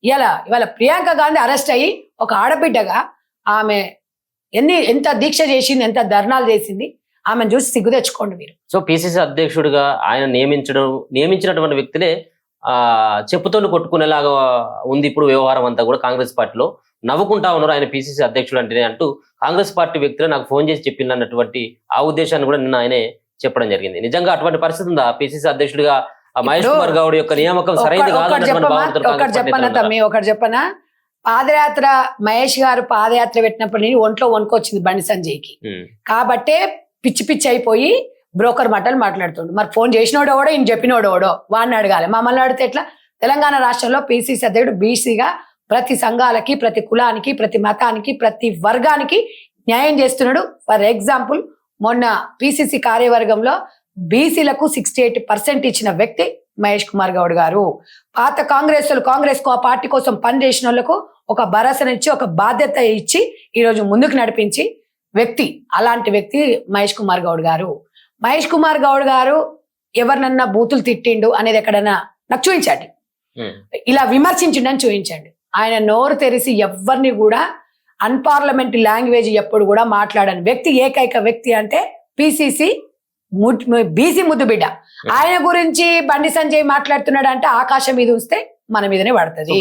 ఇవాళ ప్రియాంక గాంధీ అరెస్ట్ అయ్యి ఒక ఆడబిడ్డగా ఆమె ఎంత దీక్ష చేసింది, ఎంత ధర్నాలు చేసింది, ఆమెను చూసి సిగ్గు తెచ్చుకోండి మీరు. సో పిసిసి అధ్యక్షుడిగా ఆయన నియమించినటువంటి వ్యక్తులే చెప్పుతోని కొట్టుకునేలాగా ఉంది ఇప్పుడు వ్యవహారం అంతా కూడా. కాంగ్రెస్ పార్టీలో నవ్వుకుంటా ఉన్నారు ఆయన పిసిసి అధ్యక్షుడు అంటేనే అంటూ కాంగ్రెస్ పార్టీ వ్యక్తులు నాకు ఫోన్ చేసి చెప్పింది అన్నటువంటి ఆ ఉద్దేశాన్ని కూడా నిన్న ఆయనే చెప్పడం జరిగింది. నిజంగా అటువంటి పరిస్థితి ఉందా? పిసిసి అధ్యక్షుడిగా మహేష్ కుమార్ గౌడ్ యొక్క నియామకం సరైనది ఒకటి చెప్పనా, పాదయాత్ర మహేష్ గారు పాదయాత్ర పెట్టినప్పుడు ఒంట్లో వణుకొచ్చింది బండి సంజయ్కి. కాబట్టే పిచ్చి పిచ్చి అయిపోయి బ్రోకర్ మాటలు మాట్లాడుతుండు. మరి ఫోన్ చేసినోడు ఎవడో, ఈయన చెప్పినోడు ఎవడో వాడిని అడగాలి. మమ్మల్ని అడిగితే ఎట్లా? తెలంగాణ రాష్ట్రంలో పిసిసి అధ్యక్షుడు బీసీగా ప్రతి సంఘాలకి, ప్రతి కులానికి, ప్రతి మతానికి, ప్రతి వర్గానికి న్యాయం చేస్తున్నాడు. ఫర్ ఎగ్జాంపుల్ మొన్న పిసిసి కార్యవర్గంలో బీసీలకు 68% ఇచ్చిన వ్యక్తి మహేష్ కుమార్ గౌడ్ గారు. పాత కాంగ్రెస్ పార్టీ కోసం పనిచేసిన వాళ్ళకు ఒక భరోసానిచ్చి, ఒక బాధ్యత ఇచ్చి ఈరోజు ముందుకు నడిపించి వ్యక్తి, అలాంటి వ్యక్తి మహేష్ కుమార్ గౌడ్ గారు. మహేష్ కుమార్ గౌడ్ గారు ఎవరినన్నా బూతులు తిట్టిండు అనేది ఎక్కడన్నా నాకు చూపించండి, ఇలా విమర్శించిండని చూపించండి. ఆయన నోరు తెరిసి ఎవరిని కూడా అన్పార్లమెంటరీ లాంగ్వేజ్ ఎప్పుడు కూడా మాట్లాడని వ్యక్తి, ఏకైక వ్యక్తి అంటే పిసిసి బీసీ ముద్దు బిడ్డ. ఆయన గురించి బండి సంజయ్ మాట్లాడుతున్నాడు అంటే ఆకాశం మీద ఉంచితే మన మీదనే పడుతుంది.